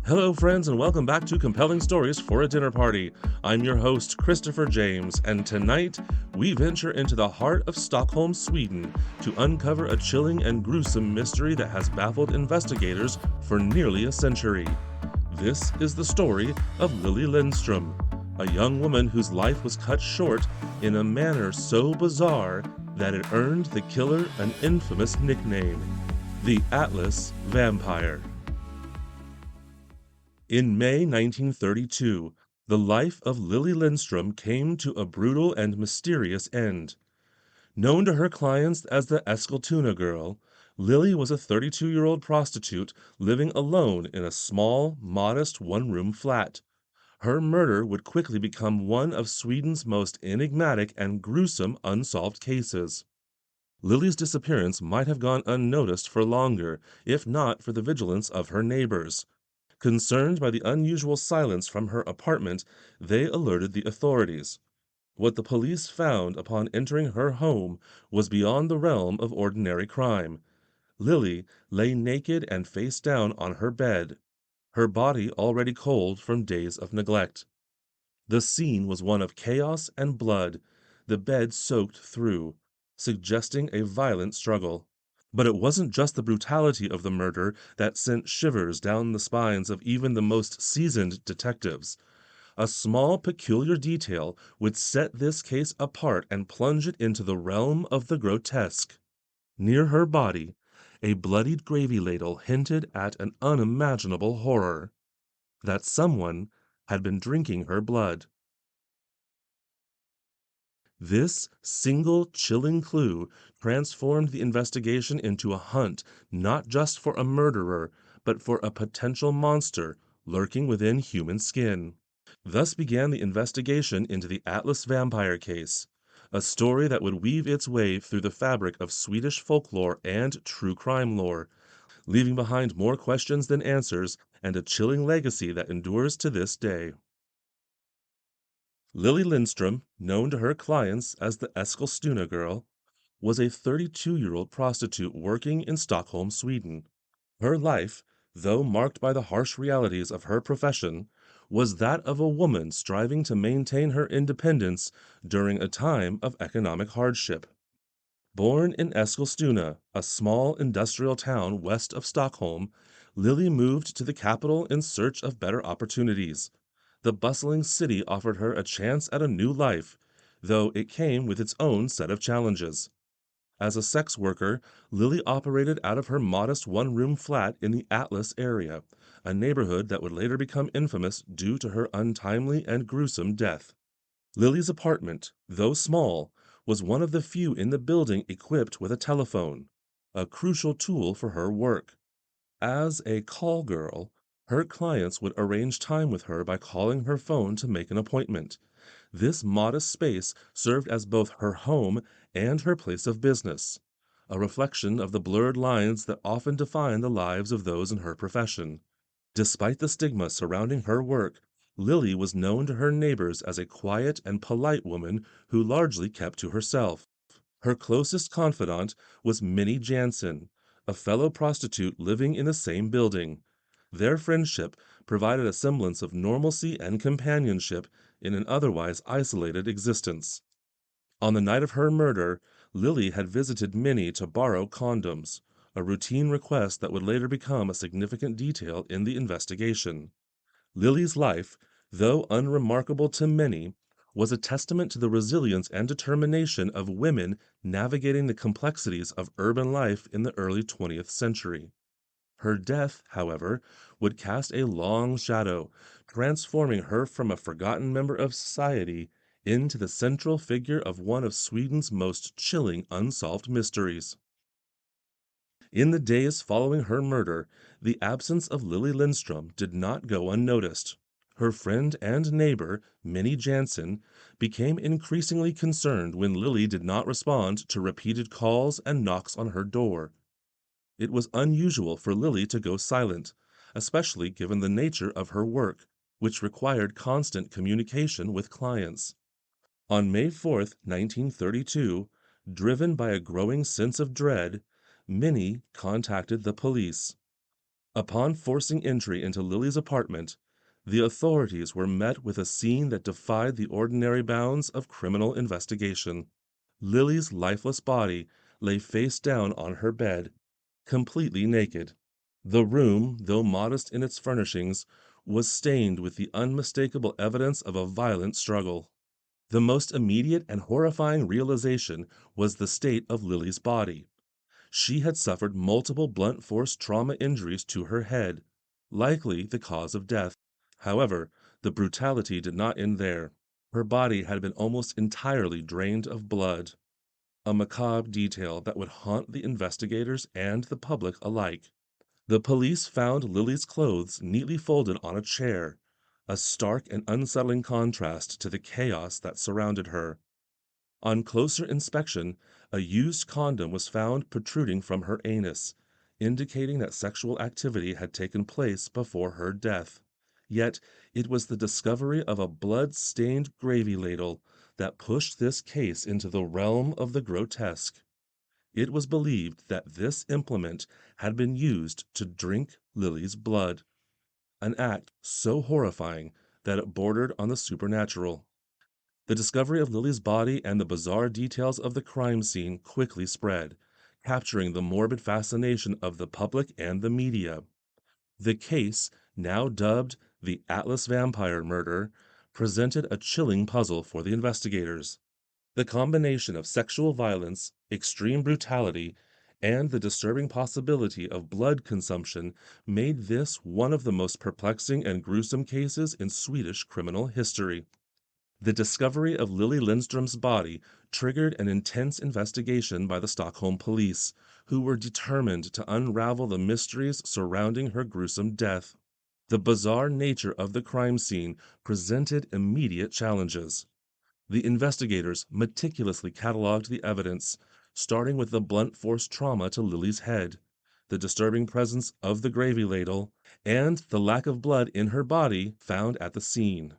Hello, friends, and welcome back to Compelling Stories for a Dinner Party. I'm your host, Christopher James, and tonight we venture into the heart of Stockholm, Sweden, to uncover a chilling and gruesome mystery that has baffled investigators for nearly a century. This is the story of Lilly Lindstrom, a young woman whose life was cut short in a manner so bizarre that it earned the killer an infamous nickname: the Atlas Vampire. In May 1932, the life of Lilly Lindstrom came to a brutal and mysterious end. Known to her clients as the Eskilstuna Girl, Lilly was a 32-year-old prostitute living alone in a small, modest one-room flat. Her murder would quickly become one of Sweden's most enigmatic and gruesome unsolved cases. Lilly's disappearance might have gone unnoticed for longer, if not for the vigilance of her neighbors. Concerned by the unusual silence from her apartment, they alerted the authorities. What the police found upon entering her home was beyond the realm of ordinary crime. Lilly lay naked and face down on her bed, her body already cold from days of neglect. The scene was one of chaos and blood, the bed soaked through, suggesting a violent struggle. But it wasn't just the brutality of the murder that sent shivers down the spines of even the most seasoned detectives. A small, peculiar detail would set this case apart and plunge it into the realm of the grotesque. Near her body, a bloodied gravy ladle hinted at an unimaginable horror: that someone had been drinking her blood. This single chilling clue transformed the investigation into a hunt not just for a murderer, but for a potential monster lurking within human skin. Thus began the investigation into the Atlas vampire case, a story that would weave its way through the fabric of Swedish folklore and true crime lore, leaving behind more questions than answers and a chilling legacy that endures to this day. Lilly Lindstrom, known to her clients as the Eskilstuna Girl, was a 32-year-old prostitute working in Stockholm, Sweden. Her life, though marked by the harsh realities of her profession, was that of a woman striving to maintain her independence during a time of economic hardship. Born in Eskilstuna, a small industrial town west of Stockholm, Lilly moved to the capital in search of better opportunities. The bustling city offered her a chance at a new life, though it came with its own set of challenges. As a sex worker, Lilly operated out of her modest one-room flat in the Atlas area, a neighborhood that would later become infamous due to her untimely and gruesome death. Lilly's apartment, though small, was one of the few in the building equipped with a telephone, a crucial tool for her work. As a call girl, her clients would arrange time with her by calling her phone to make an appointment. This modest space served as both her home and her place of business, a reflection of the blurred lines that often define the lives of those in her profession. Despite the stigma surrounding her work, Lilly was known to her neighbors as a quiet and polite woman who largely kept to herself. Her closest confidant was Minnie Jansen, a fellow prostitute living in the same building. Their friendship provided a semblance of normalcy and companionship in an otherwise isolated existence. On the night of her murder, Lilly had visited Minnie to borrow condoms, a routine request that would later become a significant detail in the investigation. Lilly's life, though unremarkable to many, was a testament to the resilience and determination of women navigating the complexities of urban life in the early 20th century. Her death, however, would cast a long shadow, transforming her from a forgotten member of society into the central figure of one of Sweden's most chilling unsolved mysteries. In the days following her murder, the absence of Lilly Lindstrom did not go unnoticed. Her friend and neighbor, Minnie Jansen, became increasingly concerned when Lilly did not respond to repeated calls and knocks on her door. It was unusual for Lilly to go silent, especially given the nature of her work, which required constant communication with clients. On May 4th, 1932, driven by a growing sense of dread, Minnie contacted the police. Upon forcing entry into Lily's apartment, the authorities were met with a scene that defied the ordinary bounds of criminal investigation. Lily's lifeless body lay face down on her bed, completely naked. The room, though modest in its furnishings, was stained with the unmistakable evidence of a violent struggle. The most immediate and horrifying realization was the state of Lily's body. She had suffered multiple blunt force trauma injuries to her head, likely the cause of death. However, the brutality did not end there. Her body had been almost entirely drained of blood, a macabre detail that would haunt the investigators and the public alike. The police found Lily's clothes neatly folded on a chair, a stark and unsettling contrast to the chaos that surrounded her. On closer inspection, a used condom was found protruding from her anus, indicating that sexual activity had taken place before her death. Yet, it was the discovery of a blood-stained gravy ladle that pushed this case into the realm of the grotesque. It was believed that this implement had been used to drink Lily's blood, an act so horrifying that it bordered on the supernatural. The discovery of Lily's body and the bizarre details of the crime scene quickly spread, capturing the morbid fascination of the public and the media. The case, now dubbed the Atlas Vampire Murder, presented a chilling puzzle for the investigators. The combination of sexual violence, extreme brutality, and the disturbing possibility of blood consumption made this one of the most perplexing and gruesome cases in Swedish criminal history. The discovery of Lilly Lindstrom's body triggered an intense investigation by the Stockholm police, who were determined to unravel the mysteries surrounding her gruesome death. The bizarre nature of the crime scene presented immediate challenges. The investigators meticulously cataloged the evidence, starting with the blunt force trauma to Lily's head, the disturbing presence of the gravy ladle, and the lack of blood in her body found at the scene.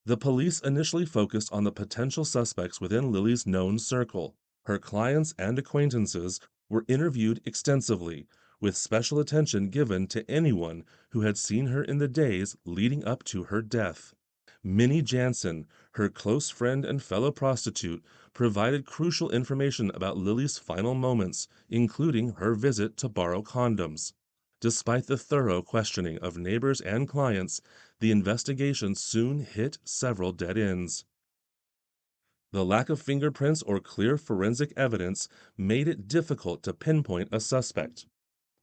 The police initially focused on the potential suspects within Lily's known circle. Her clients and acquaintances were interviewed extensively, with special attention given to anyone who had seen her in the days leading up to her death. Minnie Jansen, her close friend and fellow prostitute, provided crucial information about Lily's final moments, including her visit to borrow condoms. Despite the thorough questioning of neighbors and clients, the investigation soon hit several dead ends. The lack of fingerprints or clear forensic evidence made it difficult to pinpoint a suspect.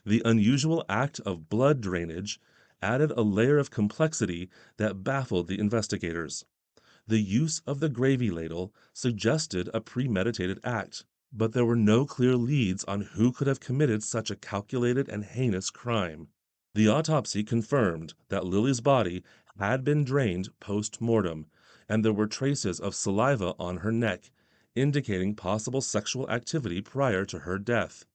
The unusual act of blood drainage added a layer of complexity that baffled the investigators. The use of the gravy ladle suggested a premeditated act, but there were no clear leads on who could have committed such a calculated and heinous crime. The autopsy confirmed that Lily's body had been drained post-mortem, and there were traces of saliva on her neck, indicating possible sexual activity prior to her death.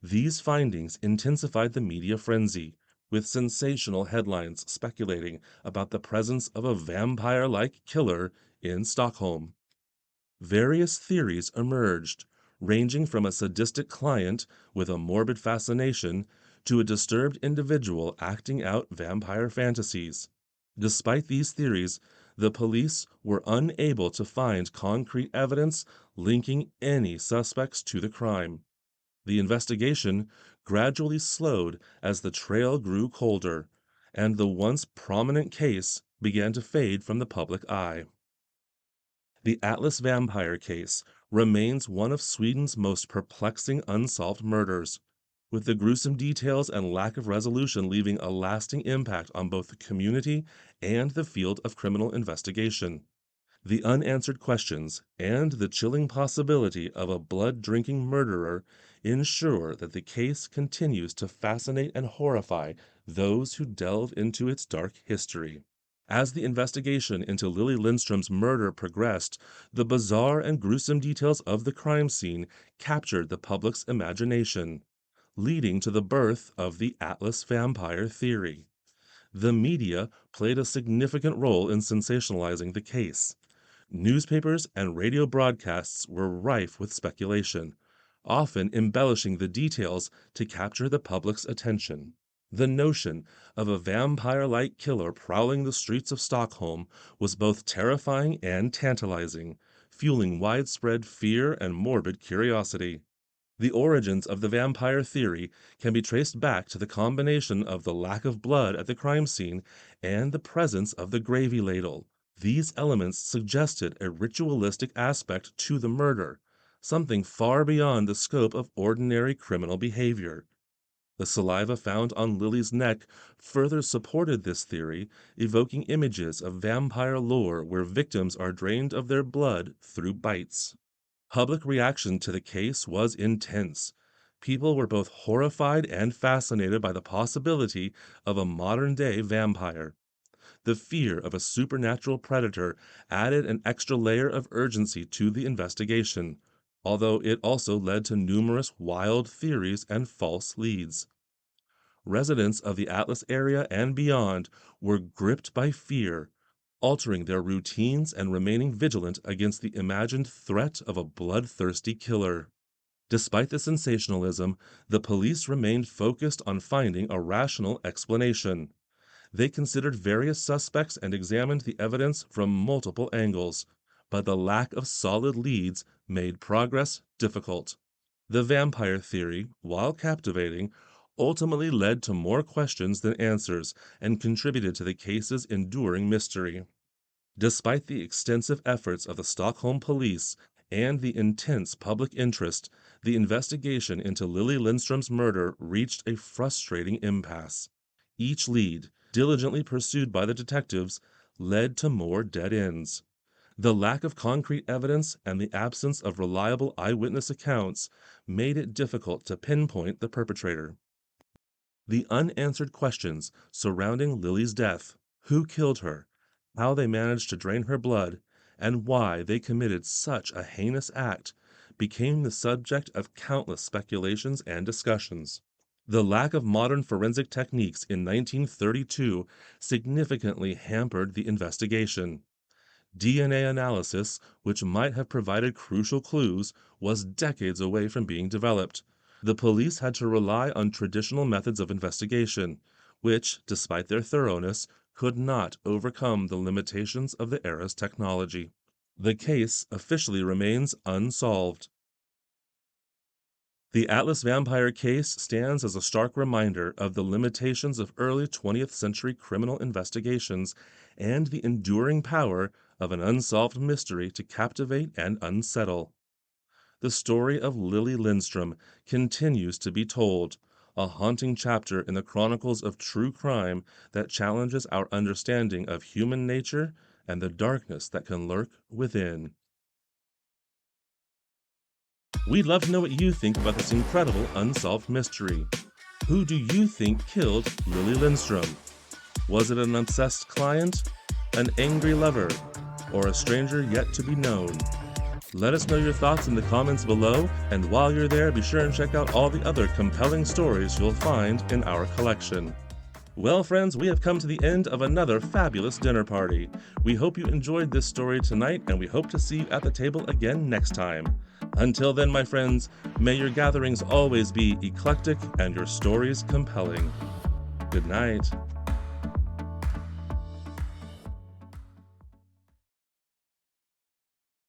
These findings intensified the media frenzy, with sensational headlines speculating about the presence of a vampire-like killer in Stockholm. Various theories emerged, ranging from a sadistic client with a morbid fascination to a disturbed individual acting out vampire fantasies. Despite these theories, the police were unable to find concrete evidence linking any suspects to the crime. The investigation gradually slowed as the trail grew colder, and the once prominent case began to fade from the public eye. The Atlas Vampire case remains one of Sweden's most perplexing unsolved murders, with the gruesome details and lack of resolution leaving a lasting impact on both the community and the field of criminal investigation. The unanswered questions and the chilling possibility of a blood-drinking murderer ensure that the case continues to fascinate and horrify those who delve into its dark history. As the investigation into Lilly Lindstrom's murder progressed, the bizarre and gruesome details of the crime scene captured the public's imagination, leading to the birth of the Atlas vampire theory. The media played a significant role in sensationalizing the case. Newspapers and radio broadcasts were rife with speculation, often embellishing the details to capture the public's attention. The notion of a vampire-like killer prowling the streets of Stockholm was both terrifying and tantalizing, fueling widespread fear and morbid curiosity. The origins of the vampire theory can be traced back to the combination of the lack of blood at the crime scene and the presence of the gravy ladle. These elements suggested a ritualistic aspect to the murder, something far beyond the scope of ordinary criminal behavior. The saliva found on Lily's neck further supported this theory, evoking images of vampire lore where victims are drained of their blood through bites. Public reaction to the case was intense. People were both horrified and fascinated by the possibility of a modern-day vampire. The fear of a supernatural predator added an extra layer of urgency to the investigation, although it also led to numerous wild theories and false leads. Residents of the Atlas area and beyond were gripped by fear, altering their routines and remaining vigilant against the imagined threat of a bloodthirsty killer. Despite the sensationalism, the police remained focused on finding a rational explanation. They considered various suspects and examined the evidence from multiple angles, but the lack of solid leads made progress difficult. The vampire theory, while captivating, ultimately led to more questions than answers and contributed to the case's enduring mystery. Despite the extensive efforts of the Stockholm police and the intense public interest, the investigation into Lilly Lindstrom's murder reached a frustrating impasse. Each lead, diligently pursued by the detectives, led to more dead ends. The lack of concrete evidence and the absence of reliable eyewitness accounts made it difficult to pinpoint the perpetrator. The unanswered questions surrounding Lily's death, who killed her, how they managed to drain her blood, and why they committed such a heinous act, became the subject of countless speculations and discussions. The lack of modern forensic techniques in 1932 significantly hampered the investigation. DNA analysis, which might have provided crucial clues, was decades away from being developed. The police had to rely on traditional methods of investigation, which, despite their thoroughness, could not overcome the limitations of the era's technology. The case officially remains unsolved. The Atlas Vampire case stands as a stark reminder of the limitations of early 20th century criminal investigations and the enduring power of an unsolved mystery to captivate and unsettle. The story of Lilly Lindstrom continues to be told, a haunting chapter in the chronicles of true crime that challenges our understanding of human nature and the darkness that can lurk within. We'd love to know what you think about this incredible unsolved mystery. Who do you think killed Lilly Lindstrom? Was it an obsessed client, an angry lover, or a stranger yet to be known? Let us know your thoughts in the comments below, and while you're there, be sure and check out all the other compelling stories you'll find in our collection. Well, friends, we have come to the end of another fabulous dinner party. We hope you enjoyed this story tonight, and we hope to see you at the table again next time. Until then, my friends, may your gatherings always be eclectic and your stories compelling. Good night.